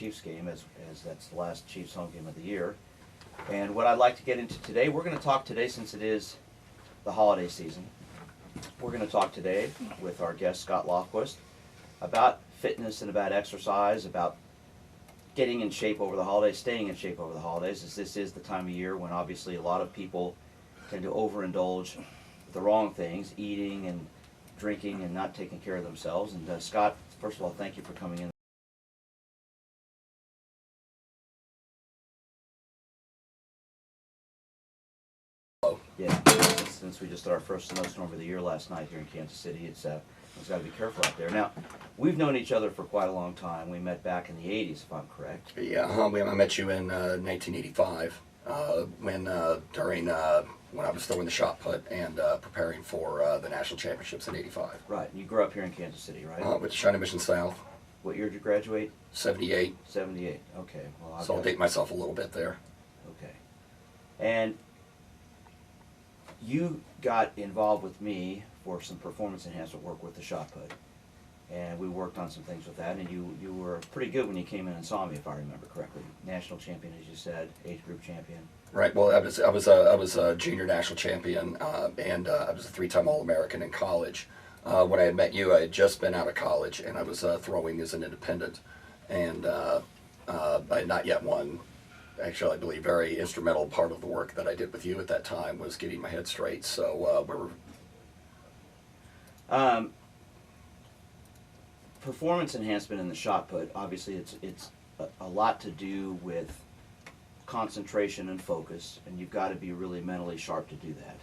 Chiefs game, as that's the last Chiefs home game of the year. And what I'd like to get into today, we're going to talk today, since it is the holiday season, we're going to talk today with our guest Scott Lofquist about fitness and about exercise, about getting in shape over the holidays, staying in shape over the holidays, as this is the time of year when obviously a lot of people tend to overindulge with the wrong things, eating and drinking and not taking care of themselves. And Scott, first of all, thank you for coming in. Yeah, since we just had our first snowstorm of the year last night here in Kansas City, it's got to be careful out there. Now, we've known each other for quite a long time. We met back in the '80s, if I'm correct. Yeah, I met you in 1985 when I was throwing the shot put and preparing for the national championships in '85. Right. You grew up here in Kansas City, right? With China Mission South. What year did you graduate? '78. '78. Okay. Well, So I'll date myself a little bit there. Okay. And you got involved with me for some performance enhancement work with the shot put, and we worked on some things with that. And you were pretty good when you came in and saw me, if I remember correctly. National champion, as you said, age group champion. Right. Well, I was a junior national champion, and I was a three-time All-American in college. When I had met you, I had just been out of college, and I was throwing as an independent, and I had not yet won. Actually, I believe very instrumental part of the work that I did with you at that time was getting my head straight. So Performance enhancement in the shot put, obviously it's a lot to do with concentration and focus, and you've got to be really mentally sharp to do that.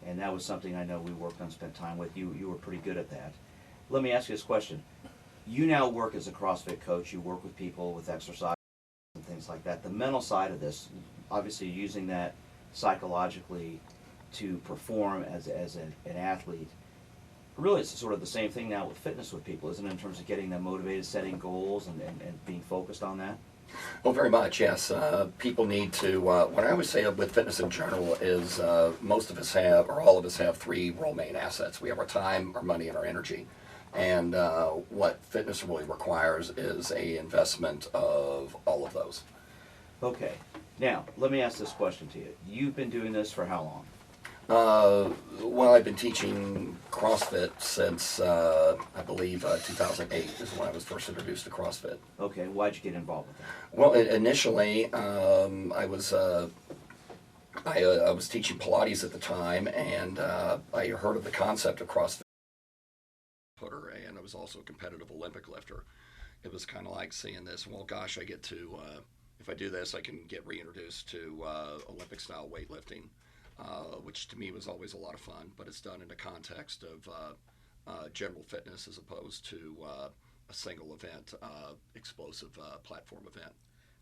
And that was something I know we worked on, spent time with. You were pretty good at that. Let me ask you this question. You now work as a CrossFit coach. You work with people with exercise and things like that. The mental side of this, obviously using that psychologically to perform as an athlete, really it's sort of the same thing now with fitness with people, isn't it, in terms of getting them motivated, setting goals, and being focused on that? Well, very much, yes. People need to, what I always say with fitness in general is most of us have, or all of us have, three real main assets. We have our time, our money, and our energy. And what fitness really requires is a investment of all of those. Okay. Now, let me ask this question to you. You've been doing this for how long? Well, I've been teaching CrossFit since, I believe, 2008 is when I was first introduced to CrossFit. Okay, why'd you get involved with that? Well, initially, I was teaching Pilates at the time, and I heard of the concept of CrossFit. And I was also a competitive Olympic lifter. It was kind of like seeing this, well, gosh, I get to, if I do this, I can get reintroduced to Olympic-style weightlifting. Which to me was always a lot of fun, but it's done in the context of general fitness as opposed to a single event, explosive platform event.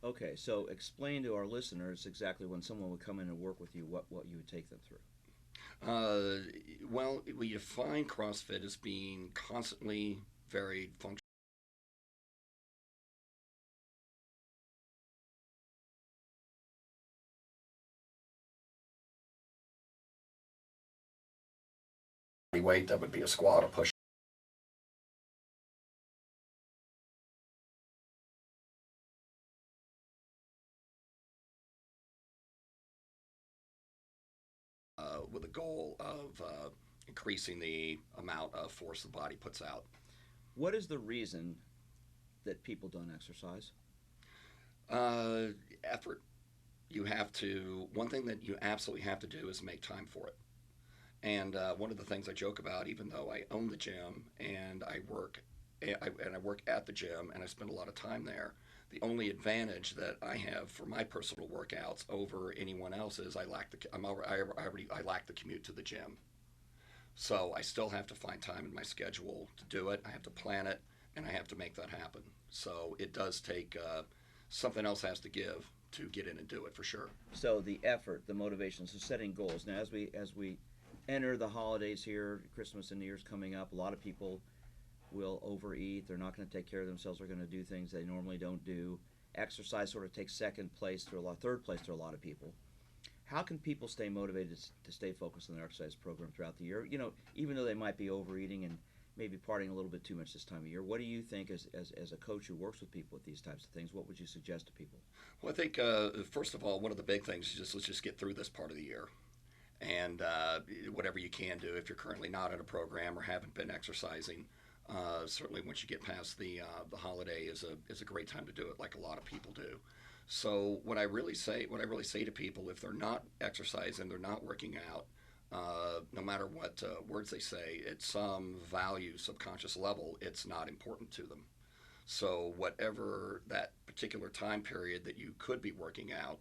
Okay, so explain to our listeners exactly when someone would come in and work with you, what you would take them through. Well, we define CrossFit as being constantly varied functional weight. That would be a squat, a push. With a goal of increasing the amount of force the body puts out. What is the reason that people don't exercise? Effort. You have to, one thing that you absolutely have to do is make time for it. And one of the things I joke about, even though I own the gym and I work at the gym and I spend a lot of time there, the only advantage that I have for my personal workouts over anyone else is I lack the commute to the gym. So I still have to find time in my schedule to do it. I have to plan it, and I have to make that happen. So it does take something else has to give to get in and do it for sure. So the effort, the motivation, so setting goals. Now, as we enter the holidays here, Christmas and New Year's coming up, a lot of people will overeat. They're not going to take care of themselves. They're going to do things they normally don't do. Exercise sort of takes third place to a lot of people. How can people stay motivated to stay focused on their exercise program throughout the year? You know, even though they might be overeating and maybe partying a little bit too much this time of year. What do you think, as a coach who works with people with these types of things? What would you suggest to people? Well, I think first of all, one of the big things is just let's just get through this part of the year, and whatever you can do if you're currently not in a program or haven't been exercising. Certainly, once you get past the holiday, is a great time to do it, like a lot of people do. So what I really say to people, if they're not exercising, they're not working out, no matter what words they say, at some value, subconscious level, it's not important to them. So whatever that particular time period that you could be working out,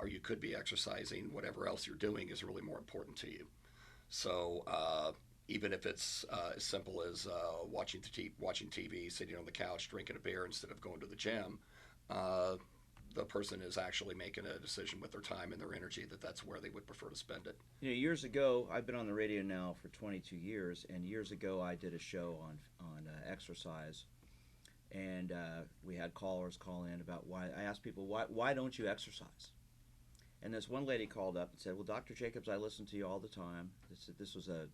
or you could be exercising, whatever else you're doing is really more important to you. So even if it's as simple as watching TV, sitting on the couch, drinking a beer instead of going to the gym, uh, the person is actually making a decision with their time and their energy that that's where they would prefer to spend it. Years ago, I've been on the radio now for 22 years, and years ago I did a show on exercise, and we had callers call in about why. I asked people why don't you exercise? And this one lady called up and said, "Well, Dr. Jacobs, I listen to you all the time." This was a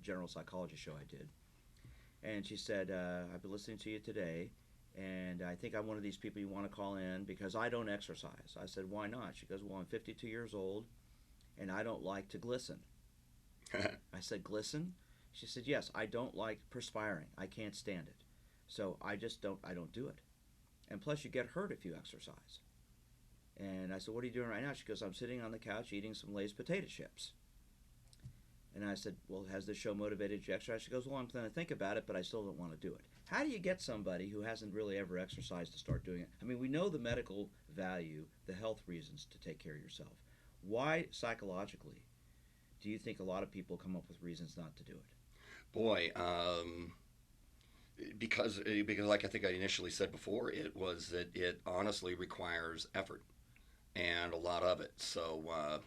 general psychology show I did, and she said, "I've been listening to you today, and I think I'm one of these people you want to call in because I don't exercise." I said, "Why not?" She goes, "Well, I'm 52 years old, and I don't like to glisten." I said, "Glisten?" She said, "Yes, I don't like perspiring. I can't stand it. So I don't do it. And plus, you get hurt if you exercise." And I said, "What are you doing right now?" She goes, "I'm sitting on the couch eating some Lay's potato chips." And I said, "Well, has this show motivated you to exercise?" She goes, "Well, I'm going to think about it, but I still don't want to do it." How do you get somebody who hasn't really ever exercised to start doing it? I mean, we know the medical value, the health reasons to take care of yourself. Why, psychologically, do you think a lot of people come up with reasons not to do it? Boy, because like I think I initially said before, it was that it honestly requires effort and a lot of it. So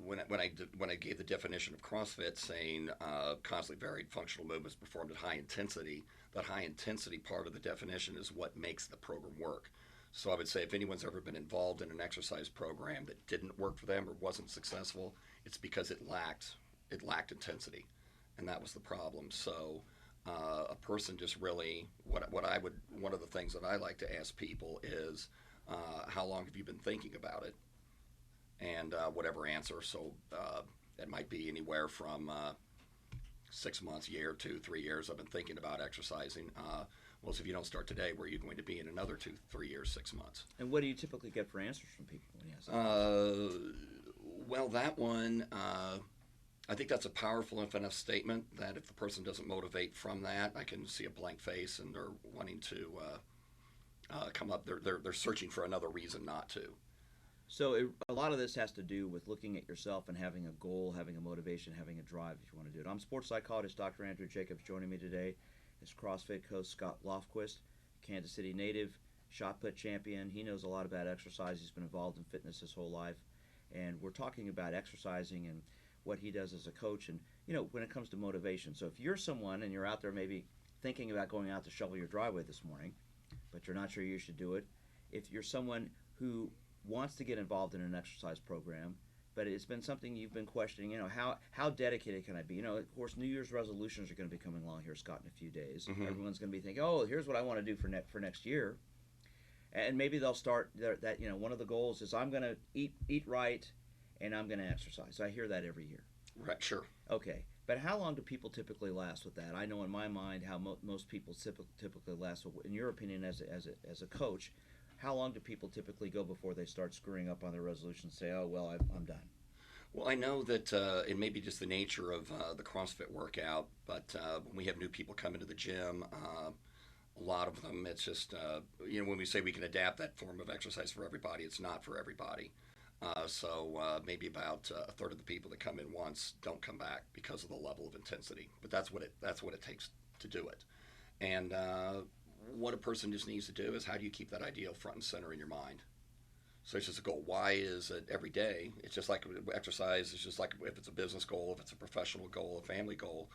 when I gave the definition of CrossFit, saying constantly varied functional movements performed at high intensity, that high intensity part of the definition is what makes the program work. So I would say if anyone's ever been involved in an exercise program that didn't work for them or wasn't successful, it's because it lacked intensity, and that was the problem. So a person just really what I would one of the things that I like to ask people is how long have you been thinking about it, and whatever answer. So it might be anywhere from 6 months, year, 2, 3 years. I've been thinking about exercising. Well, so if you don't start today, where are you going to be in another 2, 3 years, 6 months? And what do you typically get for answers from people when you ask that? Well, that one, I think that's a powerful enough statement that if the person doesn't motivate from that, I can see a blank face and they're wanting to come up. They're searching for another reason not to. So a lot of this has to do with looking at yourself and having a goal, having a motivation, having a drive if you want to do it. I'm sports psychologist Dr. Andrew Jacobs. Joining me today is CrossFit coach Scott Lofquist, Kansas City native, shot put champion. He knows a lot about exercise. He's been involved in fitness his whole life. And we're talking about exercising and what he does as a coach and, when it comes to motivation. So if you're someone and you're out there maybe thinking about going out to shovel your driveway this morning, but you're not sure you should do it, if you're someone who wants to get involved in an exercise program, but it's been something you've been questioning, how dedicated can I be? Of course, New Year's resolutions are going to be coming along here, Scott, in a few days. Mm-hmm. Everyone's going to be thinking, oh, here's what I want to do for next year. And maybe they'll start that, one of the goals is I'm going to eat right and I'm going to exercise. I hear that every year. Right, sure. Okay, but how long do people typically last with that? I know in my mind how most people typically last. So in your opinion, as a coach, how long do people typically go before they start screwing up on their resolutions and say, oh, well, I'm done? Well, I know that it may be just the nature of the CrossFit workout, but when we have new people come into the gym, a lot of them, it's just, when we say we can adapt that form of exercise for everybody, it's not for everybody. So maybe about a third of the people that come in once don't come back because of the level of intensity. But that's what it takes to do it. And what a person just needs to do is how do you keep that ideal front and center in your mind? So it's just a goal. Why is it every day? It's just like exercise. It's just like if it's a business goal, if it's a professional goal, a family goal.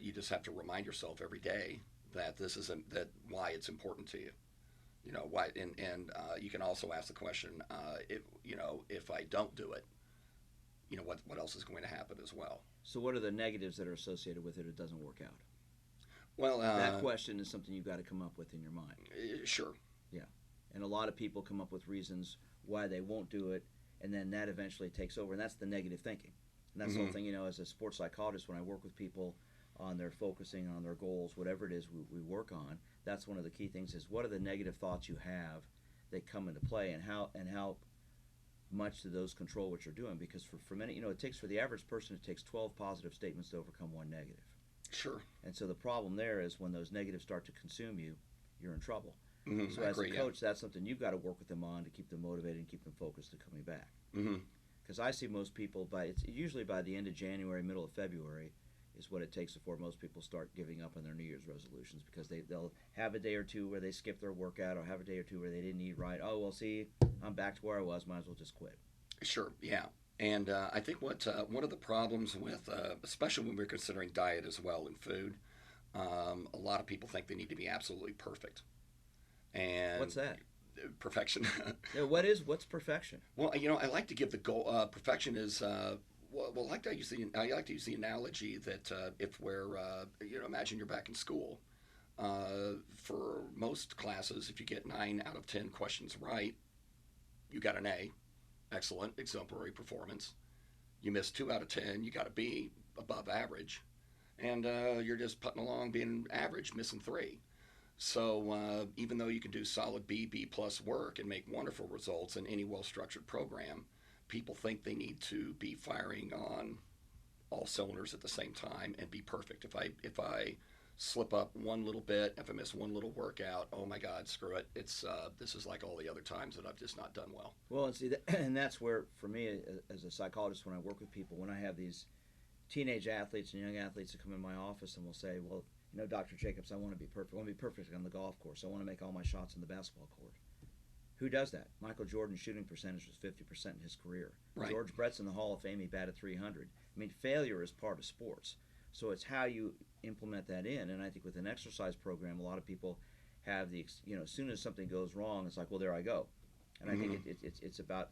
You just have to remind yourself every day that this isn't that why it's important to you. Why, and you can also ask the question, if I don't do it, what else is going to happen as well? So what are the negatives that are associated with it if it doesn't work out? Well, That question is something you've got to come up with in your mind. Sure. Yeah. And a lot of people come up with reasons why they won't do it, and then that eventually takes over, and that's the negative thinking. And that's the whole thing, as a sports psychologist, when I work with people on their focusing on their goals, whatever it is we work on, that's one of the key things is what are the negative thoughts you have that come into play, and how much do those control what you're doing? Because for many, it takes, for the average person, it takes 12 positive statements to overcome one negative. Sure. And so the problem there is when those negatives start to consume you, you're in trouble. So I as agree, a coach, that's something you've got to work with them on to keep them motivated and keep them focused to coming back. Because I see most people it's usually by the end of January, middle of February, is what it takes before most people start giving up on their New Year's resolutions, because they'll have a day or two where they skip their workout, or have a day or two where they didn't eat right. Oh, well, see, I'm back to where I was. Might as well just quit. Sure. Yeah. And I think one of the problems with, especially when we're considering diet as well and food, a lot of people think they need to be absolutely perfect. And what's that? Perfection. Yeah, what's perfection? Well, I like to give the goal. Perfection is I like to use the analogy that if we're imagine you're back in school. For most classes, if you get 9 out of 10 questions right, you got an A. Excellent, exemplary performance. You miss 2 out of 10, you got a B, above average, and you're just putting along being average, missing 3. So even though you can do solid B plus work and make wonderful results in any well-structured program, people think they need to be firing on all cylinders at the same time and be perfect. If I slip up one little bit, if I miss one little workout, oh my God, screw it. It's this is like all the other times that I've just not done well. Well, and see, and that's where, for me, as a psychologist, when I work with people, when I have these teenage athletes and young athletes that come in my office and will say, well, Dr. Jacobs, I want to be perfect. I want to be perfect on the golf course. I want to make all my shots on the basketball court. Who does that? Michael Jordan's shooting percentage was 50% in his career. Right. George Brett's in the Hall of Fame. He batted .300. I mean, failure is part of sports. So it's how you implement that in. And I think with an exercise program, a lot of people have as soon as something goes wrong, it's like, well, there I go. And I think it's about,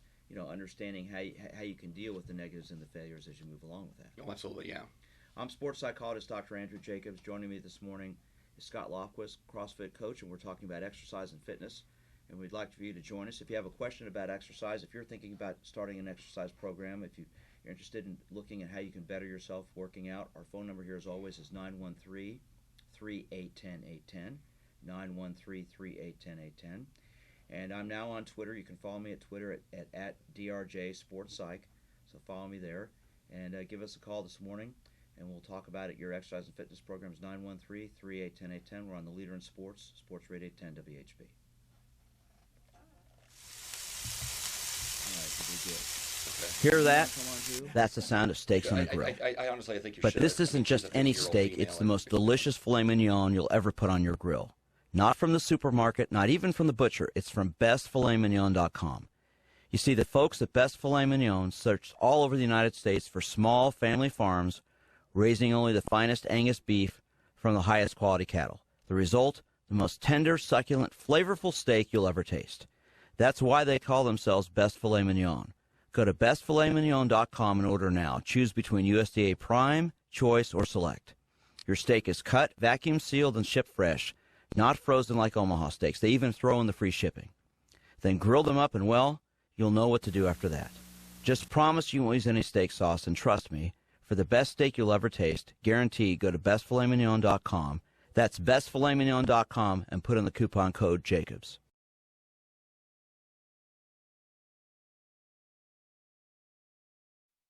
understanding how you can deal with the negatives and the failures as you move along with that. Oh, absolutely, yeah. I'm sports psychologist Dr. Andrew Jacobs. Joining me this morning is Scott Lofquist, CrossFit coach, and we're talking about exercise and fitness. And we'd like for you to join us. If you have a question about exercise, if you're thinking about starting an exercise program, if you're interested in looking at how you can better yourself working out, our phone number here, as always, is 913-381-810, 913-381-810. And I'm now on Twitter. You can follow me at Twitter at DRJ Sports Psych. So follow me there. And give us a call this morning, and we'll talk about it. Your exercise and fitness program is 913-381-810. We're on the Leader in Sports, Sports Radio 810 WHB. All right, did we do it? Okay. Hear that? That's the sound of steaks on a grill. I honestly, I think you But should. this isn't just any steak. It's the most delicious filet mignon you'll ever put on your grill. Not from the supermarket, not even from the butcher. It's from bestfiletmignon.com. You see, the folks at Best Filet Mignon searched all over the United States for small family farms raising only the finest Angus beef from the highest quality cattle. The result, the most tender, succulent, flavorful steak you'll ever taste. That's why they call themselves Best Filet Mignon. Go to bestfiletmignon.com and order now. Choose between USDA Prime, Choice, or Select. Your steak is cut, vacuum sealed, and shipped fresh, not frozen like Omaha steaks. They even throw in the free shipping. Then grill them up, and well, you'll know what to do after that. Just promise you won't use any steak sauce, and trust me, for the best steak you'll ever taste, guaranteed, go to bestfiletmignon.com. That's bestfiletmignon.com and put in the coupon code Jacobs.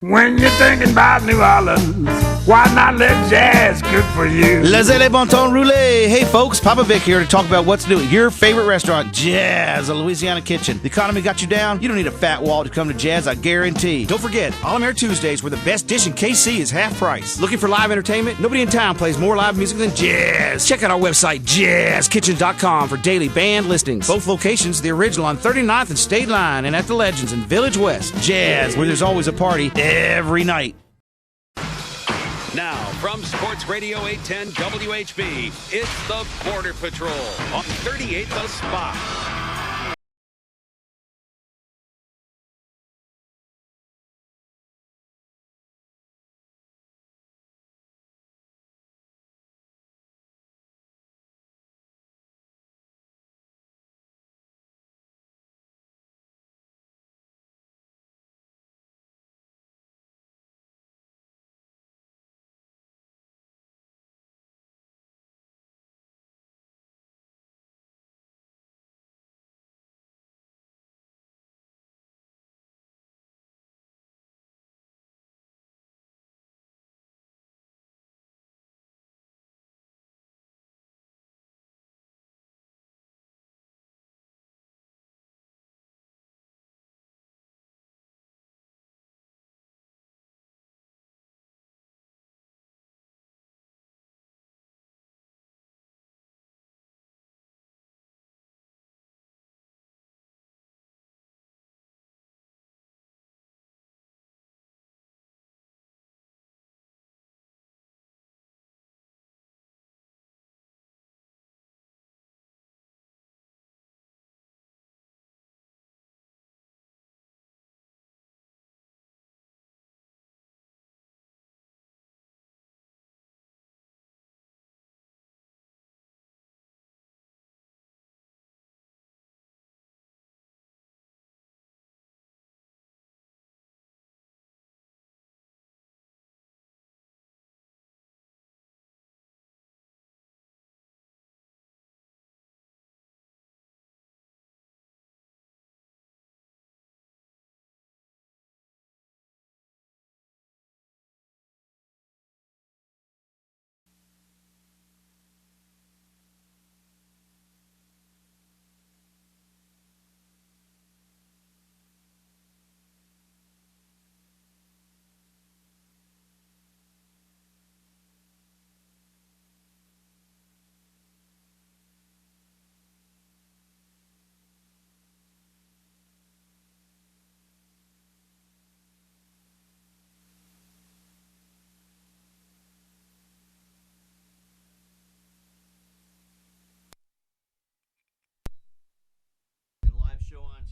When you're thinking about New Orleans, why not let jazz cook for you? Laissez les bon temps rouler. Hey folks, Papa Vic here to talk about what's new at your favorite restaurant, Jazz, a Louisiana Kitchen. The economy got you down? You don't need a fat wallet to come to Jazz, I guarantee. Don't forget, All American Tuesdays, where the best dish in KC is half price. Looking for live entertainment? Nobody in town plays more live music than Jazz. Check out our website, jazzkitchen.com, for daily band listings. Both locations, the original on 39th and State Line, and at the Legends in Village West. Jazz, where there's always a party every night. Now, from Sports Radio 810 WHB, it's the Border Patrol on 38th The Spot.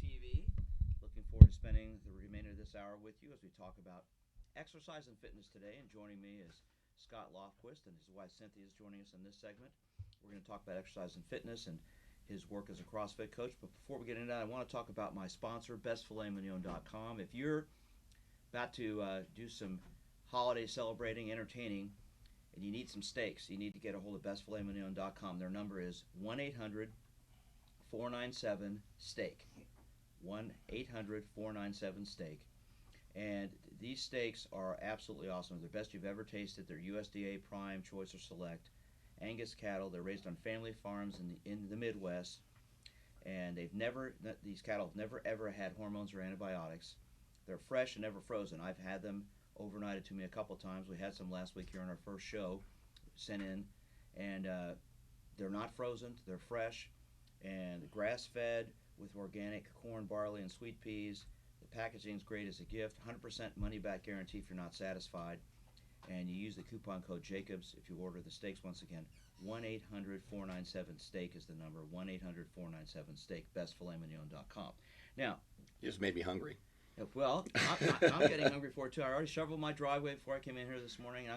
TV. Looking forward to spending the remainder of this hour with you as we talk about exercise and fitness today. And joining me is Scott Lofquist, and his wife Cynthia is joining us in this segment. We're going to talk about exercise and fitness and his work as a CrossFit coach. But before we get into that, I want to talk about my sponsor, bestfiletmignon.com. If you're about to do some holiday celebrating, entertaining, and you need some steaks, you need to get a hold of bestfiletmignon.com. Their number is 1-800-497-STEAK. 1-800-497-STEAK. And these steaks are absolutely awesome. They're the best you've ever tasted. They're USDA Prime, Choice, or Select. Angus cattle. They're raised on family farms in the Midwest. And these cattle have never ever had hormones or antibiotics. They're fresh and never frozen. I've had them overnighted to me a couple times. We had some last week here on our first show sent in. And they're not frozen. They're fresh and grass-fed with organic corn, barley, and sweet peas. The packaging's great as a gift. 100% money-back guarantee if you're not satisfied. And you use the coupon code JACOBS if you order the steaks. Once again, 1-800-497-STEAK is the number. 1-800-497-STEAK, bestfiletmignon.com. Now, You just made me hungry. well, I'm getting hungry for it too. I already shoveled my driveway before I came in here this morning. And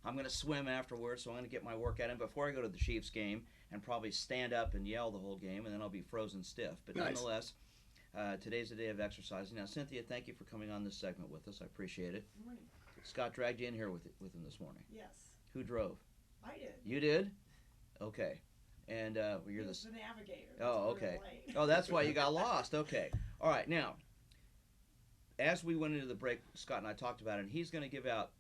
I'm gonna swim afterwards, so I'm gonna get my workout in before I go to the Chiefs game and probably stand up and yell the whole game, and then I'll be frozen stiff. But Nice. Nonetheless, today's the day of exercising. Now, Cynthia, thank you for coming on this segment with us. I appreciate it. Good morning. Scott dragged you in here with him this morning. Yes, Who drove? I did. You did? Okay. And you're He the. was the navigator. That's Oh, why we were okay. late. Oh, that's why you got lost. Okay. All right. Now, as we went into the break, Scott and I talked about it, and he's going to give out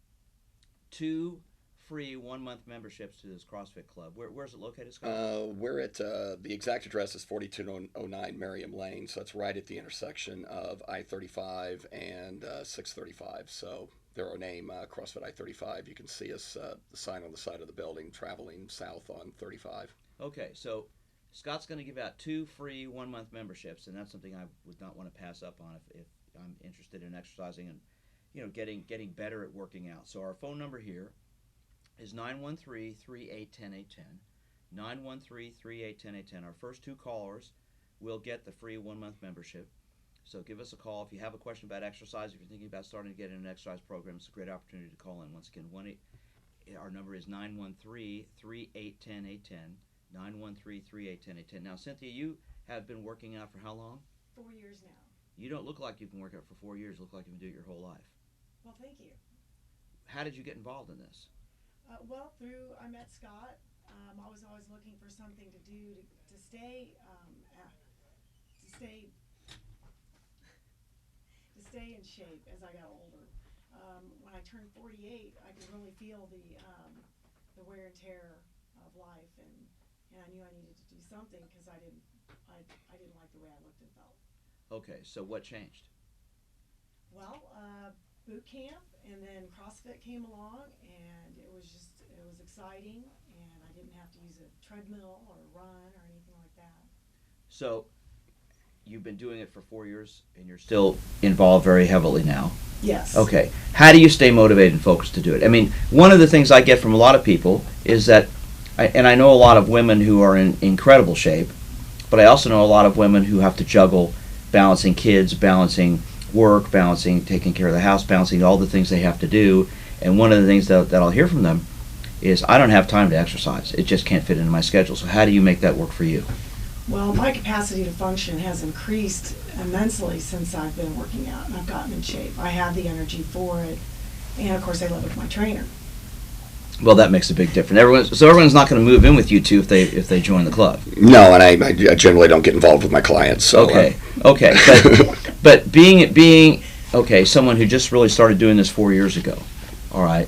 2 free 1-month memberships to this CrossFit Club. Where's it located, Scott? We're at the exact address is 4209 Merriam Lane, so it's right at the intersection of I-35 and 635. So they're our name, CrossFit I-35. You can see us, the sign on the side of the building, traveling south on 35. Okay. So Scott's going to give out 2 free 1-month memberships, and that's something I would not want to pass up on if I'm interested in exercising and getting better at working out. So our phone number here is 913-381-0810. 913-381-0810. Our first 2 callers will get the free 1-month membership. So give us a call if you have a question about exercise. If you're thinking about starting to get in an exercise program, it's a great opportunity to call in. Once again, our number is 913-381-0810. 913-381-0810. Now, Cynthia, you have been working out for how long? 4 years now. You don't look like you've been working out for 4 years. You look like you've been doing it your whole life. Well, thank you. How did you get involved in this? I met Scott. I was always looking for something to do to stay in shape as I got older. When I turned 48, I could really feel the wear and tear of life, and I knew I needed to do something because I didn't like the way I looked and felt. Okay, so what changed? Well, boot camp and then CrossFit came along, and it was exciting, and I didn't have to use a treadmill or run or anything like that. So you've been doing it for 4 years, and you're still involved very heavily now. Yes. Okay. How do you stay motivated and focused to do it? I mean, one of the things I get from a lot of people is that, and I know a lot of women who are in incredible shape, but I also know a lot of women who have to juggle balancing kids, balancing work, balancing taking care of the house, balancing all the things they have to do. And one of the things that I'll hear from them is, I don't have time to exercise. It just can't fit into my schedule. So how do you make that work for you? Well, my capacity to function has increased immensely since I've been working out and I've gotten in shape. I have the energy for it, and of course I live with my trainer. Well, that makes a big difference. Everyone's not going to move in with you two if they join the club. No, and I generally don't get involved with my clients. So, Okay. But being someone who just really started doing this 4 years ago, all right,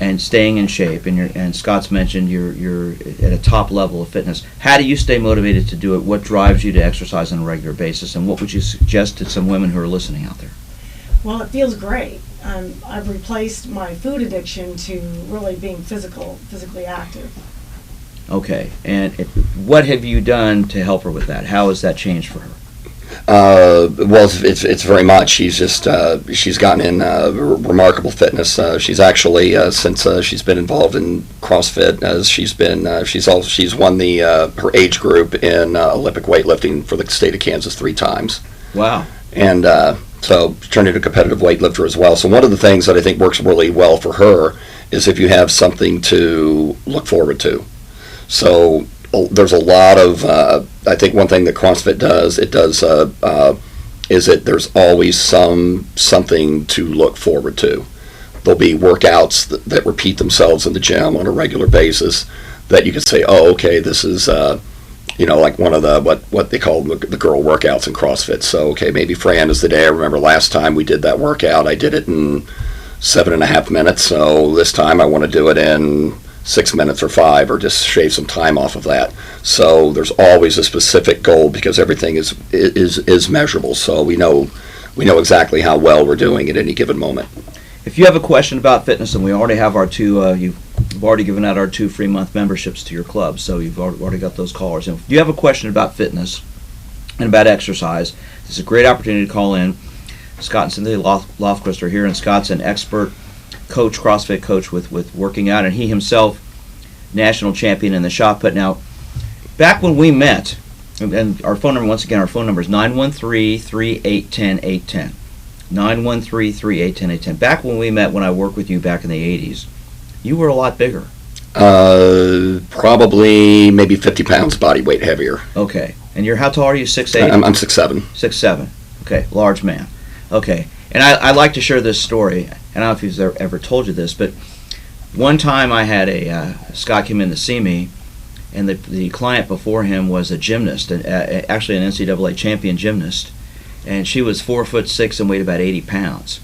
and staying in shape, and Scott's mentioned you're at a top level of fitness. How do you stay motivated to do it? What drives you to exercise on a regular basis, and what would you suggest to some women who are listening out there? Well, it feels great. I've replaced my food addiction to really being physically active. Okay, and what have you done to help her with that? How has that changed for her? Well, it's very much. She's gotten in remarkable fitness. She's actually since she's been involved in CrossFit, she's won her age group in Olympic weightlifting for the state of Kansas 3 times. Wow. And so turned into a competitive weightlifter as well. So one of the things that I think works really well for her is if you have something to look forward to. So there's a lot of, I think one thing that CrossFit does, is that there's always something to look forward to. There'll be workouts that repeat themselves in the gym on a regular basis that you can say, oh, okay, this is, like one of the, what they call the girl workouts in CrossFit. So, okay, maybe Fran is the day. I remember last time we did that workout, I did it in 7.5 minutes. So this time I want to do it in 6 minutes or 5, or just shave some time off of that. So there's always a specific goal because everything is measurable. So we know exactly how well we're doing at any given moment. If you have a question about fitness, and we already have our two, you've already given out our 2 free month memberships to your club, so you've already got those callers. And if you have a question about fitness and about exercise, this is a great opportunity to call in. Scott and Cynthia Lofquist are here, and Scott's an expert coach, CrossFit coach with working out, and he himself national champion in the shot put. Now, back when we met, and our phone number, once again, our phone number is 913-381-810. 913-381-810. Back when we met, when I worked with you back in the 80s, you were a lot bigger. Probably maybe 50 pounds body weight heavier. Okay. And how tall are you? 6'8"? I'm 6'7". 6'7". Okay, large man. Okay. And I like to share this story. And I don't know if he's ever told you this, but one time I had Scott came in to see me, and the client before him was a gymnast, actually an NCAA champion gymnast. And she was 4'6" and weighed about 80 pounds.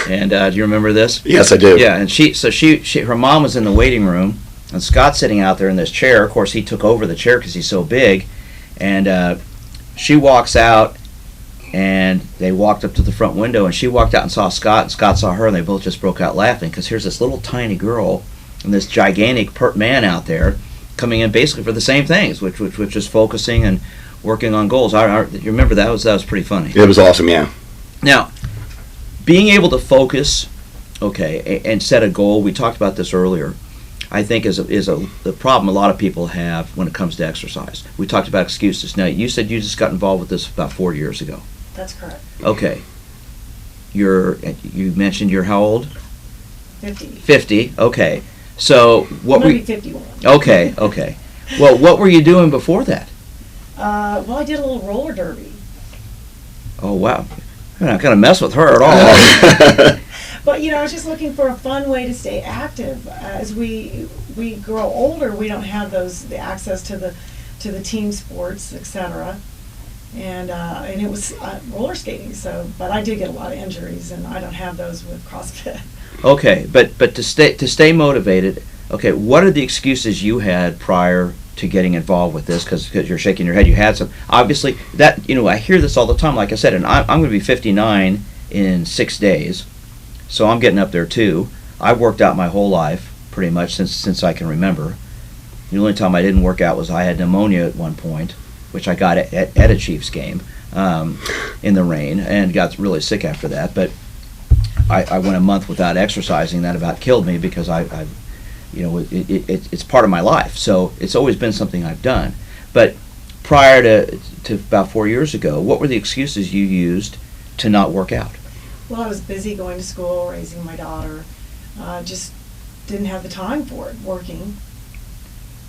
And do you remember this? Yes, I do. Yeah, and her mom was in the waiting room, and Scott's sitting out there in this chair. Of course, he took over the chair because he's so big. And she walks out, and they walked up to the front window, and she walked out and saw Scott, and Scott saw her, and they both just broke out laughing because here's this little tiny girl and this gigantic pert man out there coming in basically for the same things, which is focusing and working on goals. You remember that was pretty funny. It was awesome, yeah. Now, being able to focus, okay, and set a goal. We talked about this earlier. I think is the problem a lot of people have when it comes to exercise. We talked about excuses. Now, you said you just got involved with this about 4 years ago. That's correct. Okay. You mentioned you're how old? 50. 50. Okay. So what I'm were gonna you? be 51. Okay. Okay. Well, what were you doing before that? Well, I did a little roller derby. Oh wow. You're not gonna mess with her at all. But I was just looking for a fun way to stay active. As we grow older, we don't have the access to the team sports, etc. And it was roller skating. But I did get a lot of injuries, and I don't have those with CrossFit. Okay, but to stay motivated. Okay, what are the excuses you had prior to getting involved with this? Because you're shaking your head. You had some. Obviously, that I hear this all the time. Like I said, and I'm going to be 59 in 6 days. So I'm getting up there too. I've worked out my whole life, pretty much since I can remember. The only time I didn't work out was I had pneumonia at one point, which I got at a Chiefs game in the rain, and got really sick after that. But I went a month without exercising. That about killed me because it's part of my life. So it's always been something I've done. But prior to about 4 years ago, what were the excuses you used to not work out? Well, I was busy going to school, raising my daughter. Just didn't have the time for it, working.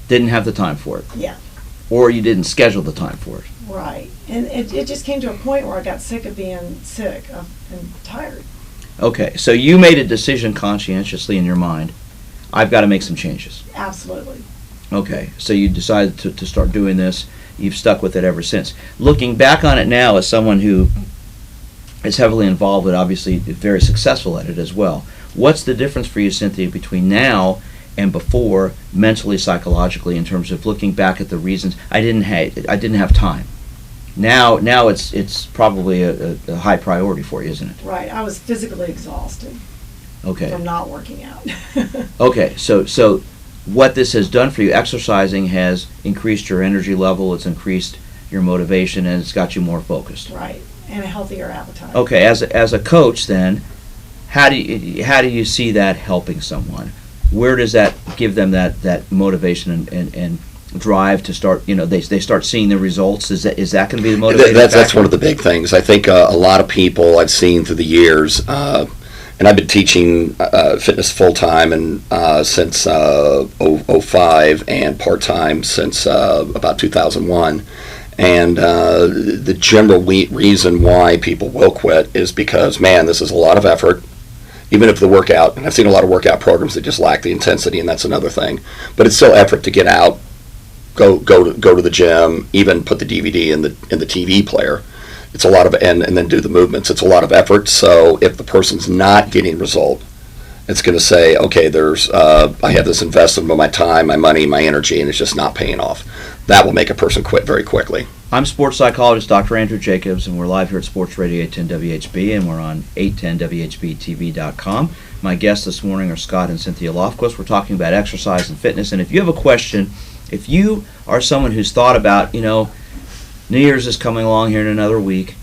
Didn't have the time for it. Yeah. Or you didn't schedule the time for it. Right. And it just came to a point where I got sick of being sick and tired. Okay, so you made a decision conscientiously in your mind, I've got to make some changes. Absolutely. Okay, so you decided to start doing this. You've stuck with it ever since. Looking back on it now as someone who is heavily involved but obviously very successful at it as well, what's the difference for you, Cynthia, between now and before, mentally, psychologically, in terms of looking back at the reasons I didn't have time? Now it's probably a high priority for you, isn't it? Right. I was physically exhausted Okay. from not working out. Okay, so what this has done for you, exercising has increased your energy level, it's increased your motivation, and it's got you more focused. Right. And a healthier appetite. Okay, as a coach then, how do you see that helping someone? Where does that give them that motivation drive to start, they start seeing the results? Is that going to be the motivating That's factor? one of the big things. I think a lot of people I've seen through the years, and I've been teaching fitness full time and since 05 and part time since about 2001. And the general reason why people will quit is because, man, this is a lot of effort. Even if the workout, and I've seen a lot of workout programs that just lack the intensity, and that's another thing. But it's still effort to get out, go to the gym, even put the DVD in the TV player. It's a lot of and then do the movements. It's a lot of effort. So if the person's not getting result, it's going to say, okay, I have this investment of my time, my money, my energy, and it's just not paying off. That will make a person quit very quickly. I'm sports psychologist Dr. Andrew Jacobs, and we're live here at Sports Radio 810 WHB, and we're on 810WHBTV.com. My guests this morning are Scott and Cynthia Lofquist. We're talking about exercise and fitness, and if you have a question, if you are someone who's thought about, New Year's is coming along here in another week,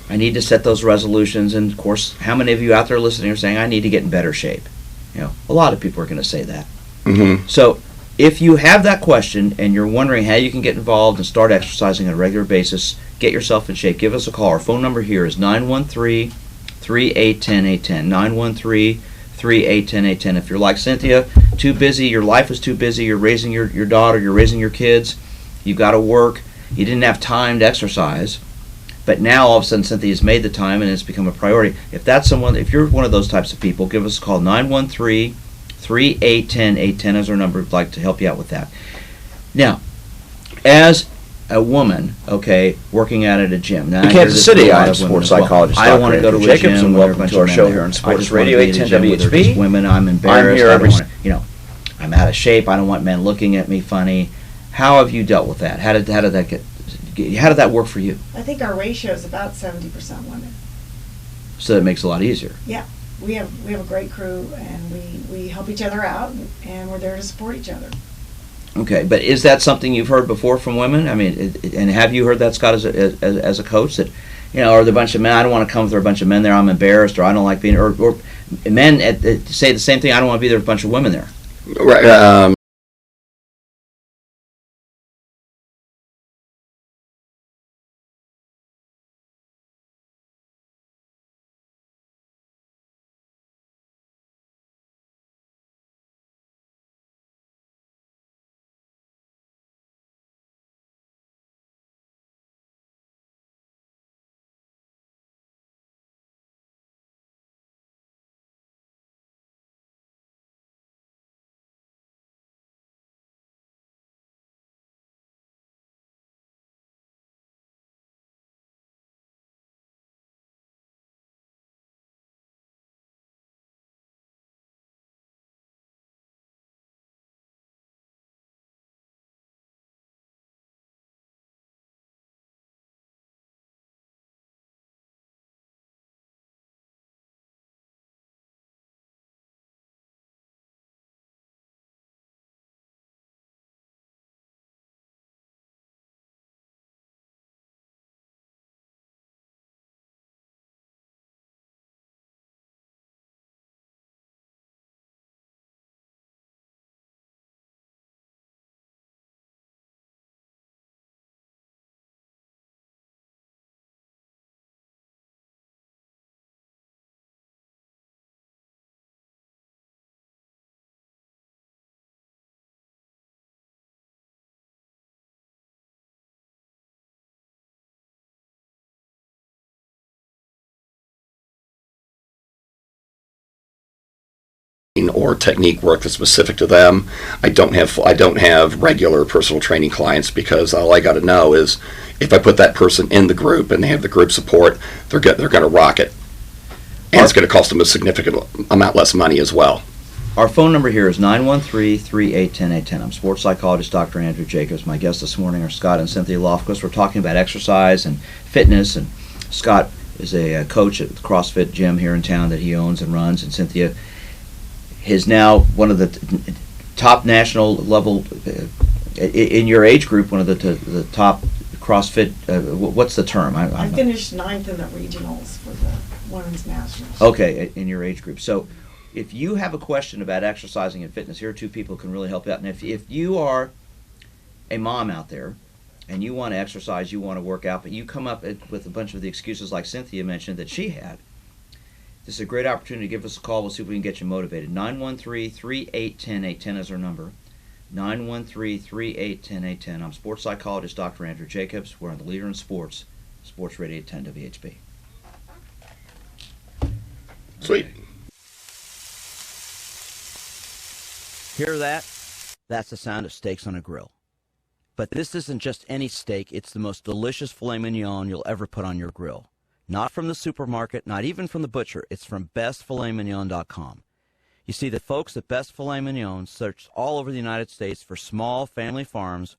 I need to set those resolutions, and of course, how many of you out there listening are saying, I need to get in better shape? A lot of people are going to say that. Mm-hmm. So if you have that question and you're wondering how you can get involved and start exercising on a regular basis, get yourself in shape, give us a call. Our phone number here is 913-3810-810, 913-3810-810. If you're like Cynthia, too busy, your life is too busy, you're raising your daughter, you're raising your kids, you've got to work, you didn't have time to exercise, but now all of a sudden Cynthia's made the time and it's become a priority. If you're one of those types of people, give us a call. 913-3810-810 is our number. We'd like to help you out with that. Now, as a woman, working out at a gym. Now, In Kansas City, I'm sports psychologist I don't Dr. want to go to Andrew a Jacobs, gym and where welcome there are a bunch to our of men show there. here on I Sports just wanna Radio be at a 810 gym where there are just WHB. women, I'm embarrassed. here I every don't want I'm out of shape. I don't want men looking at me funny. How have you dealt with that? How did that work for you? I think our ratio is about 70% women. So that makes it a lot easier. Yeah, we have a great crew, and we help each other out, and we're there to support each other. Okay, but is that something you've heard before from women? I mean, and have you heard that, Scott, as a coach, that, are there a bunch of men, I don't want to come if there are a bunch of men there, I'm embarrassed, or I don't like being, or men say the same thing, I don't want to be there with a bunch of women there. Right. Or technique work that's specific to them. I don't have regular personal training clients, because all I got to know is if I put that person in the group and they have the group support, they're going to rock it, and it's going to cost them a significant amount less money as well. Our phone number here is 913-3810-810. I'm sports psychologist Dr. Andrew Jacobs. My guests this morning are Scott and Cynthia Lofquist. We're talking about exercise and fitness, and Scott is a coach at the CrossFit gym here in town that he owns and runs, and Cynthia is now one of the top national level in your age group, one of the top CrossFit. What's the term? I finished 9th in the regionals for the women's nationals. Okay, in your age group. So, if you have a question about exercising and fitness, here are two people who can really help you out. And if you are a mom out there and you want to exercise, you want to work out, but you come up with a bunch of the excuses like Cynthia mentioned that she had, this is a great opportunity to give us a call. We'll see if we can get you motivated. 913-3810-810 is our number. 913-3810-810. I'm sports psychologist Dr. Andrew Jacobs. We're on the Leader in Sports, Sports Radio 810 WHB. Sweet. Hear that? That's the sound of steaks on a grill. But this isn't just any steak. It's the most delicious filet mignon you'll ever put on your grill. Not from the supermarket, not even from the butcher. It's from bestfiletmignon.com. You see, the folks at Best Filet Mignon searched all over the United States for small family farms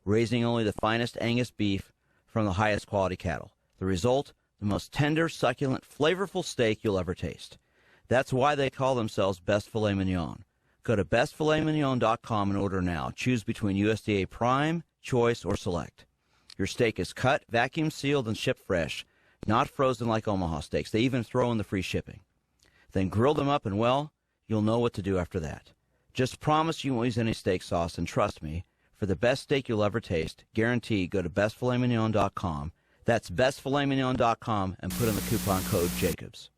raising only the finest Angus beef from the highest quality cattle. The result, the most tender, succulent, flavorful steak you'll ever taste. That's why they call themselves Best Filet Mignon. Go to bestfiletmignon.com and order now. Choose between USDA Prime, Choice, or Select. Your steak is cut, vacuum sealed, and shipped fresh, not frozen like Omaha steaks. They even throw in the free shipping. Then grill them up and, well, you'll know what to do after that. Just promise you won't use any steak sauce, and trust me, for the best steak you'll ever taste, guaranteed, go to bestfiletmignon.com. That's bestfiletmignon.com and put in the coupon code Jacobs.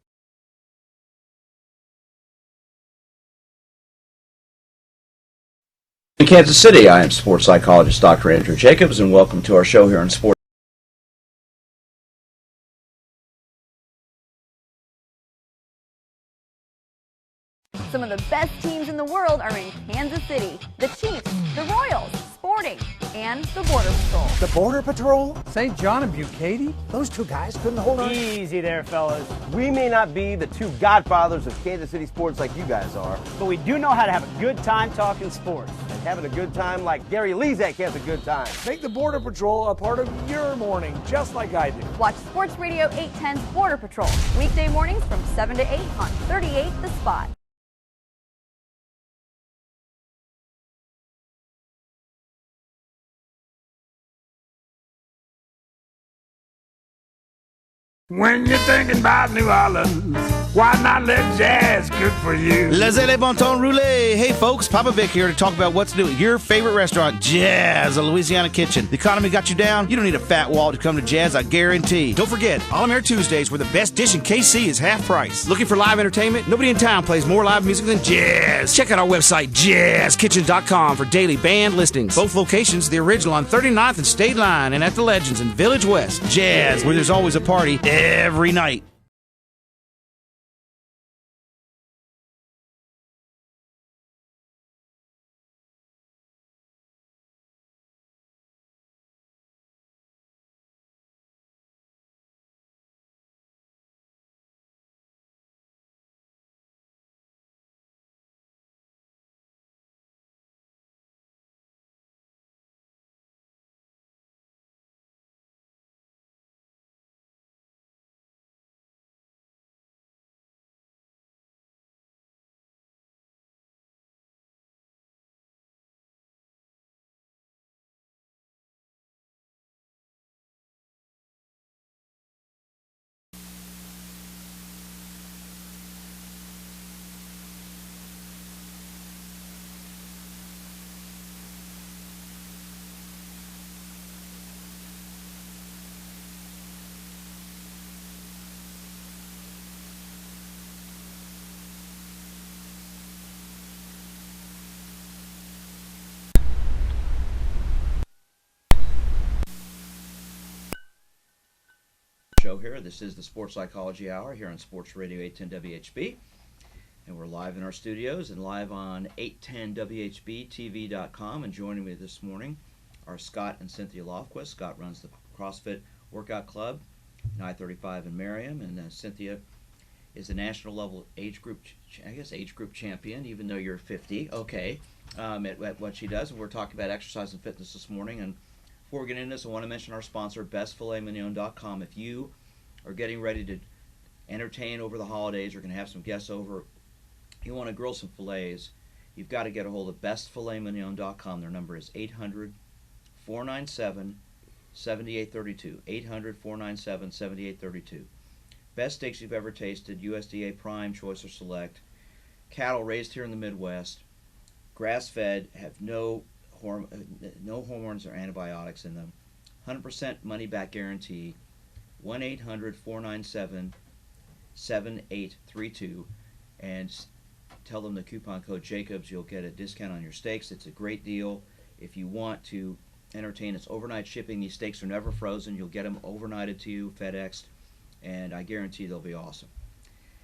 In Kansas City, I am sports psychologist Dr. Andrew Jacobs, and welcome to our show here on Sports. Some of the best teams in the world are in Kansas City. The Chiefs, the Royals, Sporting, and the Border Patrol. The Border Patrol? St. John and Bucati? Those two guys couldn't hold on. Easy there, fellas. We may not be the two godfathers of Kansas City sports like you guys are, But we do know how to have a good time talking sports. and having a good time like Gary Lezak has a good time. Make the Border Patrol a part of your morning, just like I do. Watch Sports Radio 810's Border Patrol, weekday mornings from 7 to 8 on 38 The Spot. When you're thinking about New Orleans, why not let jazz cook for you? Laissez les bon temps rouler. Hey folks, Papa Vic here to talk about what's new at your favorite restaurant, Jazz, a Louisiana Kitchen. The economy got you down? You don't need a fat wallet to come to Jazz, I guarantee. Don't forget, All-American Tuesdays, where the best dish in KC is half price. Looking for live entertainment? Nobody in town plays more live music than Jazz. Check out our website, jazzkitchen.com, for daily band listings. Both locations, the original on 39th and State Line, and at the Legends in Village West. Jazz, where there's always a party every night. Show here. This is the Sports Psychology Hour here on Sports Radio 810 WHB. And we're live in our studios and live on 810WHBTV.com. And joining me this morning are Scott and Cynthia Lofquist. Scott runs the CrossFit Workout Club in I-35 in Merriam. And Cynthia is the national level age group champion, even though you're 50. Okay, at what she does. And we're talking about exercise and fitness this morning. And before we get into this, I want to mention our sponsor, bestfiletmignon.com. If you are getting ready to entertain over the holidays, you're going to have some guests over, you want to grill some fillets, you've got to get a hold of bestfiletmignon.com. Their number is 800-497-7832. 800-497-7832. Best steaks you've ever tasted, USDA Prime, Choice, or Select. Cattle raised here in the Midwest, grass-fed, have no no hormones or antibiotics in them. 100% money back guarantee. 1-800-497-7832, and tell them the coupon code Jacobs. You'll get a discount on your steaks. It's a great deal. If you want to entertain, it's overnight shipping. These steaks are never frozen. You'll get them overnighted to you, FedExed, and I guarantee they'll be awesome.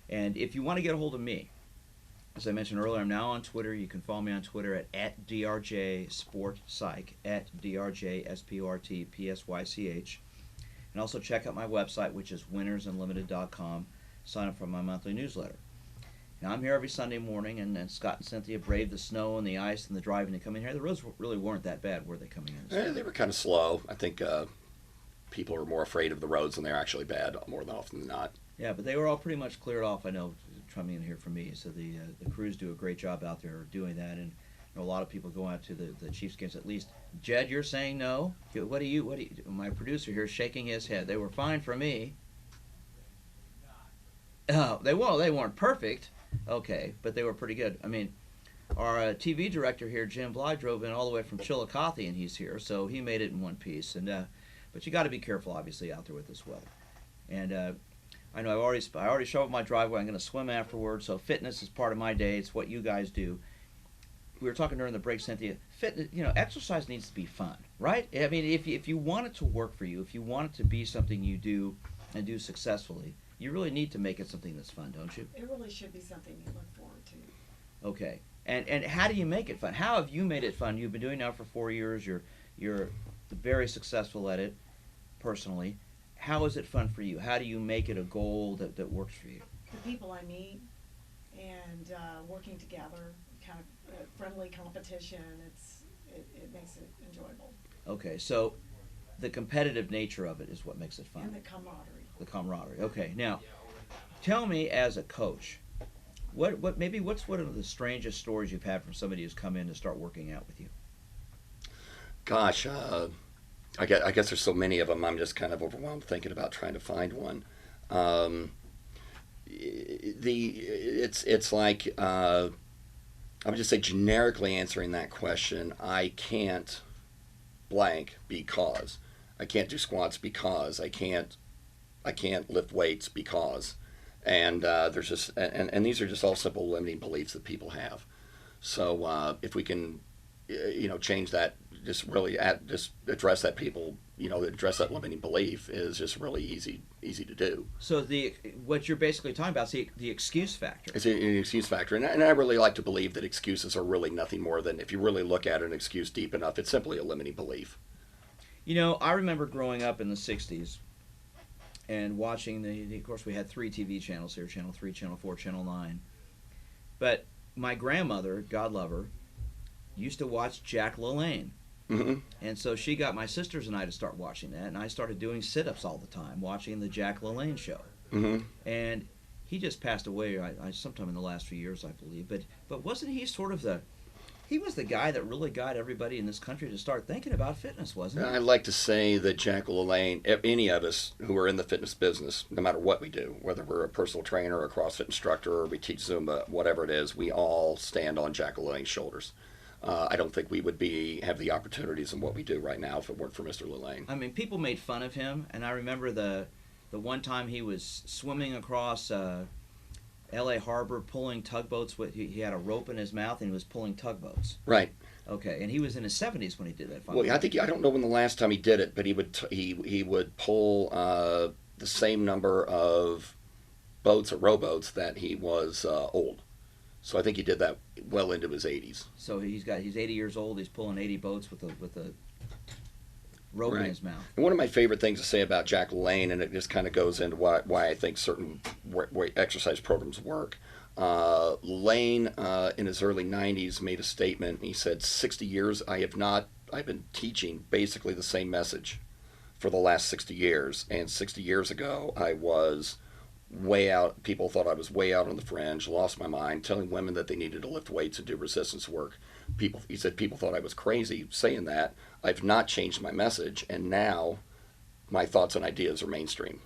And if you want to get a hold of me, as I mentioned earlier, I'm now on Twitter. You can follow me on Twitter at DRJSportPsych, at DRJSportPsych. And also check out my website, which is winnersunlimited.com. Sign up for my monthly newsletter. Now, I'm here every Sunday morning, and Scott and Cynthia braved the snow and the ice and the driving to come in here. The roads really weren't that bad, were they, coming in? They were kind of slow. I think people are more afraid of the roads than they're actually bad, more than often than not. Yeah, but they were all pretty much cleared off, I know, coming in here for me. So the crews do a great job out there doing that, and a lot of people go out to the Chiefs games at least. Jed, you're saying no? What do you? My producer here is shaking his head. They were fine for me. Oh, they weren't perfect, okay, but they were pretty good. I mean, our TV director here, Jim Bly, drove in all the way from Chillicothe, and he's here, so he made it in one piece. And but you got to be careful, obviously, out there with this weather. And I know I already shoveled my driveway. I'm going to swim afterwards, so fitness is part of my day. It's what you guys do. We were talking during the break, Cynthia. Fitness, exercise needs to be fun, right? I mean, if you want it to work for you, if you want it to be something you do and do successfully, you really need to make it something that's fun, don't you? It really should be something you look forward to. Okay. And how do you make it fun? How have you made it fun? You've been doing it now for 4 years. You're very successful at it, personally. How is it fun for you? How do you make it a goal that works for you? The people I meet and working together, kind of friendly competition. It makes it enjoyable. Okay, so the competitive nature of it is what makes it fun. And the camaraderie. The camaraderie. Okay, now tell me, as a coach, what's one of the strangest stories you've had from somebody who's come in to start working out with you? Gosh, I guess there's so many of them. I'm just kind of overwhelmed thinking about trying to find one. It's like I would just say, generically answering that question, I can't blank because I can't do squats because I can't lift weights because, and there's just and these are just all simple limiting beliefs that people have. So if we can, change that, just really just address that address that limiting belief is just really easy to do. So what you're basically talking about is the excuse factor. It's an excuse factor, and I really like to believe that excuses are really nothing more than, if you really look at an excuse deep enough, it's simply a limiting belief. I remember growing up in the 60s and watching of course we had 3 TV channels here, Channel 3, Channel 4, Channel 9. But my grandmother, God love her, used to watch Jack LaLanne. Mm-hmm. And so she got my sisters and I to start watching that, and I started doing sit-ups all the time, watching the Jack LaLanne show. Mm-hmm. And he just passed away sometime in the last few years, I believe. But wasn't he sort of he was the guy that really got everybody in this country to start thinking about fitness, wasn't he? I'd like to say that Jack LaLanne, any of us who are in the fitness business, no matter what we do, whether we're a personal trainer, a CrossFit instructor, or we teach Zumba, whatever it is, we all stand on Jack LaLanne's shoulders. I don't think we would have the opportunities in what we do right now if it weren't for Mr. LaLanne. I mean, people made fun of him, and I remember the one time he was swimming across L.A. Harbor pulling tugboats. He had a rope in his mouth, and he was pulling tugboats. Right. Okay, and he was in his 70s when he did that. Well, I don't know when the last time he did it, but he would pull the same number of boats or rowboats that he was old. So I think he did that well into his 80s. So he's 80 years old. He's pulling 80 boats with a rope in his mouth. And one of my favorite things to say about Jack LaLanne, and it just kind of goes into why I think certain exercise programs work. LaLanne, in his early 90s, made a statement. He said, 60 years, I've been teaching basically the same message for the last 60 years. And 60 years ago, I was way out. People thought I was way out on the fringe, lost my mind, telling women that they needed to lift weights and do resistance work. He said people thought I was crazy saying that. I've not changed my message, and now my thoughts and ideas are mainstream.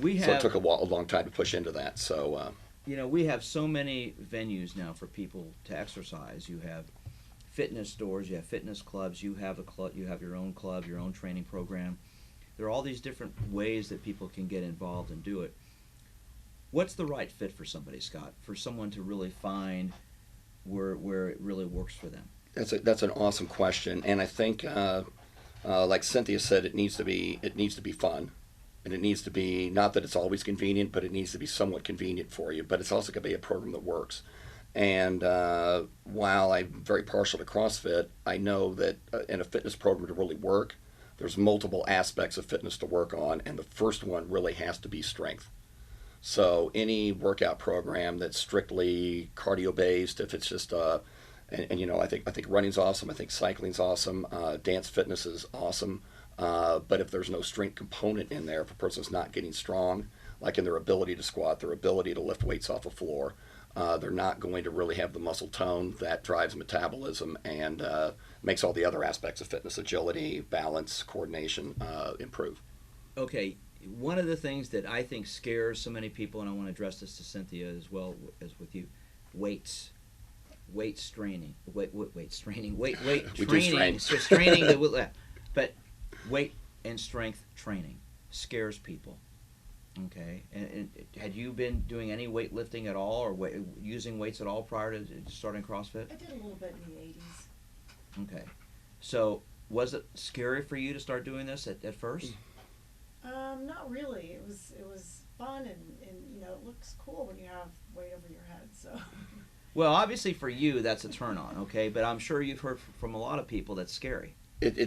So it took a long time to push into that. So we have so many venues now for people to exercise. You have fitness stores, you have fitness clubs, you have a club, you have your own club, your own training program. There are all these different ways that people can get involved and do it. What's the right fit for somebody, Scott? For someone to really find where it really works for them? That's an awesome question, and I think, like Cynthia said, it needs to be fun, and it needs to be, not that it's always convenient, but it needs to be somewhat convenient for you. But it's also going to be a program that works. And while I'm very partial to CrossFit, I know that in a fitness program to really work, there's multiple aspects of fitness to work on, and the first one really has to be strength. So any workout program that's strictly cardio based, if it's just and you know, I think running's awesome. I think cycling's awesome. Dance fitness is awesome. But if there's no strength component in there, if a person's not getting strong, like in their ability to squat, their ability to lift weights off a floor, they're not going to really have the muscle tone that drives metabolism and makes all the other aspects of fitness, agility, balance, coordination, improve. Okay, one of the things that I think scares so many people, and I want to address this to Cynthia as well as with you, weights. Weight straining, weight training, so straining but weight and strength training scares people. Okay, and had you been doing any weightlifting at all, or using weights at all prior to starting CrossFit? I did a little bit in the 80s. Okay, so was it scary for you to start doing this at first? Not really. It was fun, and you know, it looks cool when you have weight over your head. So. Well, obviously for you, that's a turn on, okay? But I'm sure you've heard from a lot of people that's scary.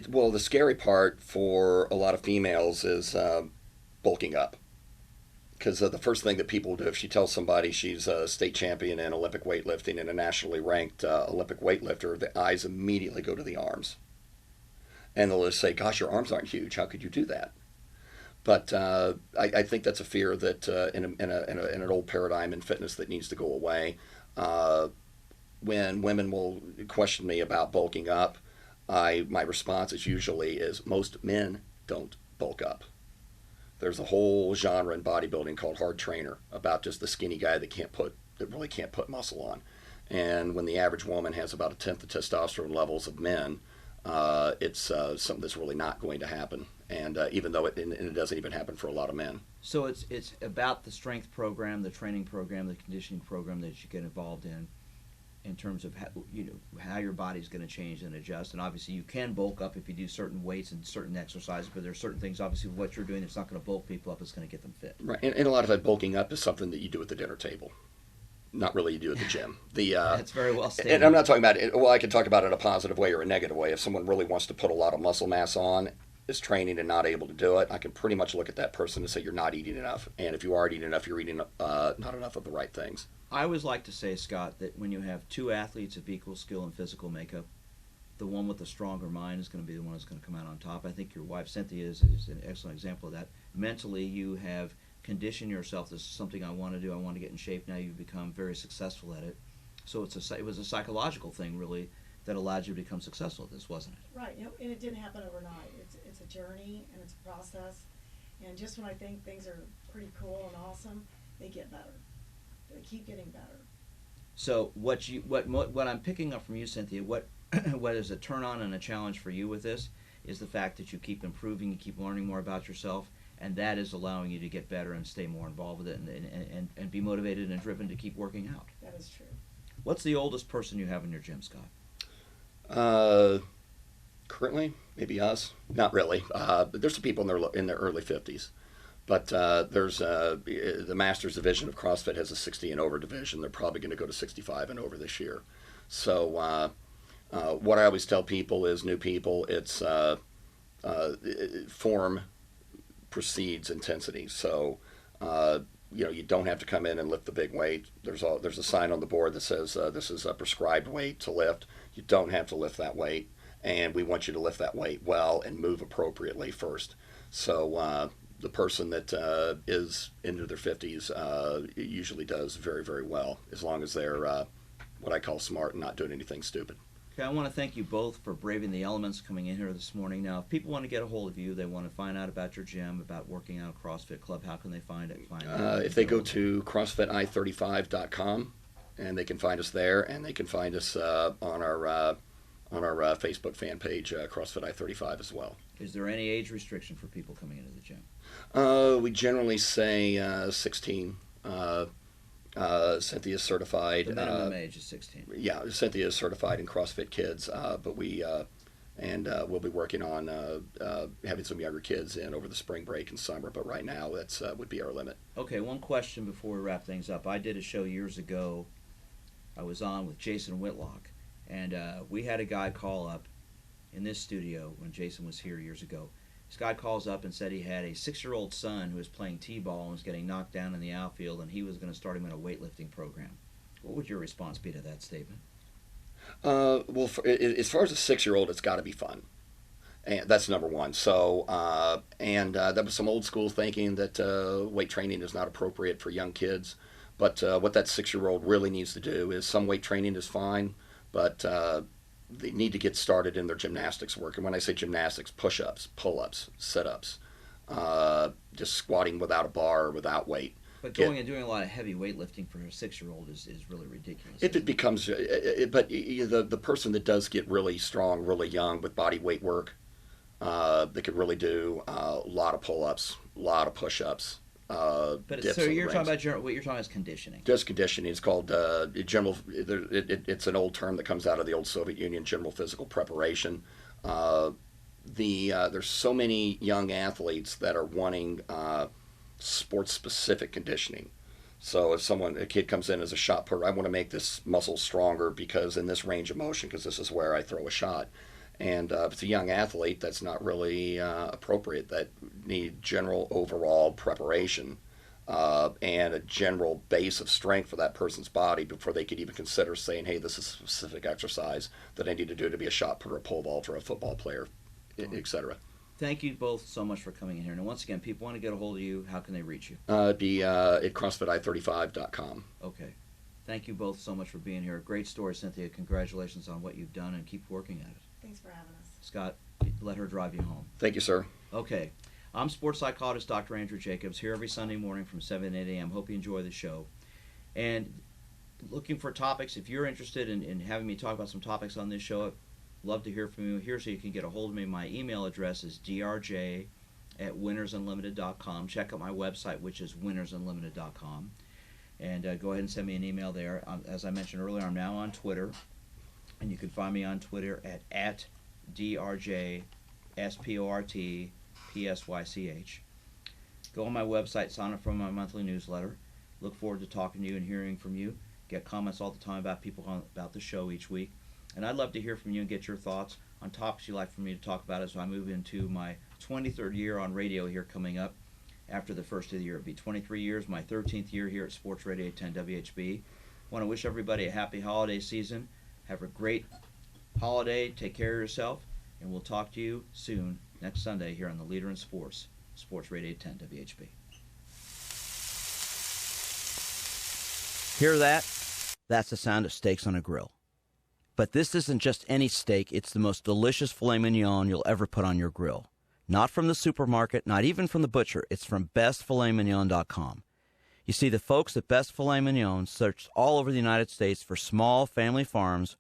Well, the scary part for a lot of females is bulking up. Because the first thing that people do, if she tells somebody she's a state champion in Olympic weightlifting and a nationally ranked Olympic weightlifter, the eyes immediately go to the arms. And they'll just say, gosh, your arms aren't huge. How could you do that? But I think that's a fear that in an old paradigm in fitness that needs to go away. When women will question me about bulking up, my response is usually most men don't bulk up. There's a whole genre in bodybuilding called hard trainer, about just the skinny guy that really can't put muscle on. And when the average woman has about 1/10 the testosterone levels of men, it's something that's really not going to happen. And even though it doesn't even happen for a lot of men. So it's about the strength program, the training program, the conditioning program that you get involved in terms of how your body's going to change and adjust. And obviously you can bulk up if you do certain weights and certain exercises, but there are certain things, obviously, with what you're doing that's not going to bulk people up, it's going to get them fit. Right, and a lot of that bulking up is something that you do at the dinner table. Not really you do at the gym. That's very well stated. And I'm not talking about it, well, I can talk about it in a positive way or a negative way. If someone really wants to put a lot of muscle mass on, is training and not able to do it, I can pretty much look at that person and say you're not eating enough. And if you are eating enough, you're eating not enough of the right things. I always like to say, Scott, that when you have two athletes of equal skill and physical makeup, the one with the stronger mind is going to be the one that's going to come out on top. I think your wife, Cynthia, is an excellent example of that. Mentally, you have conditioned yourself. This is something I want to do. I want to get in shape. Now you've become very successful at it. So it was a psychological thing, really, that allowed you to become successful at this, wasn't it? Right, and it didn't happen overnight. It's a journey and it's a process. And just when I think things are pretty cool and awesome, they get better. They keep getting better. So what I'm picking up from you, Cynthia, what is a turn on and a challenge for you with this is the fact that you keep improving, you keep learning more about yourself, and that is allowing you to get better and stay more involved with it and be motivated and driven to keep working out. That is true. What's the oldest person you have in your gym, Scott? Currently, maybe us. Not really. But there's some people in their early 50s. But there's the Masters division of CrossFit has a 60 and over division. They're probably going to go to 65 and over this year. So what I always tell people is new people, it's form precedes intensity. So you don't have to come in and lift the big weight. There's a sign on the board that says this is a prescribed weight to lift. You don't have to lift that weight, and we want you to lift that weight well and move appropriately first. So the person that is into their 50s usually does very, very well, as long as they're what I call smart and not doing anything stupid. Okay, I want to thank you both for braving the elements coming in here this morning. Now, if people want to get a hold of you, they want to find out about your gym, about working out CrossFit Club, how can they find it? If they go to CrossFitI35.com, and they can find us there, and they can find us on on our Facebook fan page, CrossFit I-35 as well. Is there any age restriction for people coming into the gym? We generally say 16. Cynthia's certified. The minimum age is 16. Yeah, Cynthia is certified in CrossFit Kids, but we'll be working on having some younger kids in over the spring break and summer. But right now, that's would be our limit. Okay, one question before we wrap things up. I did a show years ago. I was on with Jason Whitlock, and we had a guy call up in this studio when Jason was here years ago. This guy calls up and said he had a 6-year-old son who was playing t-ball and was getting knocked down in the outfield, and he was going to start him in a weightlifting program. What would your response be to that statement? Well, as far as a 6-year-old, it's got to be fun, and that's number one. So, that was some old school thinking that weight training is not appropriate for young kids. But what that 6-year-old really needs to do is some weight training is fine, but they need to get started in their gymnastics work. And when I say gymnastics, push-ups, pull-ups, sit-ups, just squatting without a bar or without weight. But going and doing a lot of heavy weightlifting for a 6-year-old is really ridiculous. If it becomes, but the person that does get really strong, really young with body weight work, they could really do a lot of pull-ups, a lot of push-ups. But so you're talking about what you're talking about is conditioning. Just conditioning. It's called general. It's an old term that comes out of the old Soviet Union, general physical preparation. There's so many young athletes that are wanting sports-specific conditioning. So if a kid comes in as a shot putter, I want to make this muscle stronger because in this range of motion, because this is where I throw a shot. And if it's a young athlete, that's not really appropriate. That need general overall preparation and a general base of strength for that person's body before they could even consider saying, hey, this is a specific exercise that I need to do to be a shot putter, a pole vaulter, a football player, etc. Thank you both so much for coming in here. And once again, people want to get a hold of you. How can they reach you? It'd be at CrossFitI35.com. Okay. Thank you both so much for being here. Great story, Cynthia. Congratulations on what you've done, and keep working at it. Thanks for having us. Scott, let her drive you home. Thank you, sir. Okay. I'm sports psychologist Dr. Andrew Jacobs, here every Sunday morning from 7 to 8 a.m. Hope you enjoy the show. And looking for topics, if you're interested in having me talk about some topics on this show, I'd love to hear from you. Here's how you can get a hold of me. My email address is drj@winnersunlimited.com. Check out my website, which is winnersunlimited.com. And go ahead and send me an email there. As I mentioned earlier, I'm now on Twitter. And you can find me on Twitter at DRJSportPSYCH. Go on my website, sign up for my monthly newsletter. Look forward to talking to you and hearing from you. Get comments all the time about about the show each week. And I'd love to hear from you and get your thoughts on topics you'd like for me to talk about as I move into my 23rd year on radio here coming up after the first of the year. It'll be 23 years, my 13th year here at Sports Radio 810 WHB. Want to wish everybody a happy holiday season. Have a great holiday. Take care of yourself. And we'll talk to you soon next Sunday here on the Leader in Sports, Sports Radio 10 WHB. Hear that? That's the sound of steaks on a grill. But this isn't just any steak. It's the most delicious filet mignon you'll ever put on your grill. Not from the supermarket, not even from the butcher. It's from bestfiletmignon.com. You see, the folks at Best Filet Mignon searched all over the United States for small family farms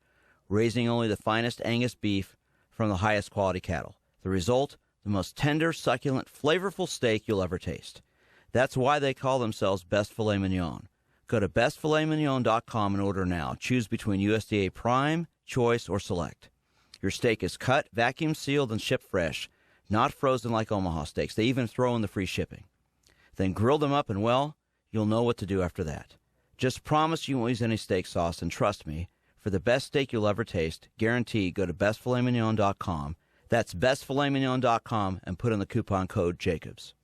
raising only the finest Angus beef from the highest quality cattle. The result, the most tender, succulent, flavorful steak you'll ever taste. That's why they call themselves Best Filet Mignon. Go to bestfiletmignon.com and order now. Choose between USDA Prime, Choice, or Select. Your steak is cut, vacuum sealed, and shipped fresh, not frozen like Omaha steaks. They even throw in the free shipping. Then grill them up and, well, you'll know what to do after that. Just promise you won't use any steak sauce, and trust me, for the best steak you'll ever taste, guaranteed, go to bestfiletmignon.com. That's bestfiletmignon.com and put in the coupon code Jacobs.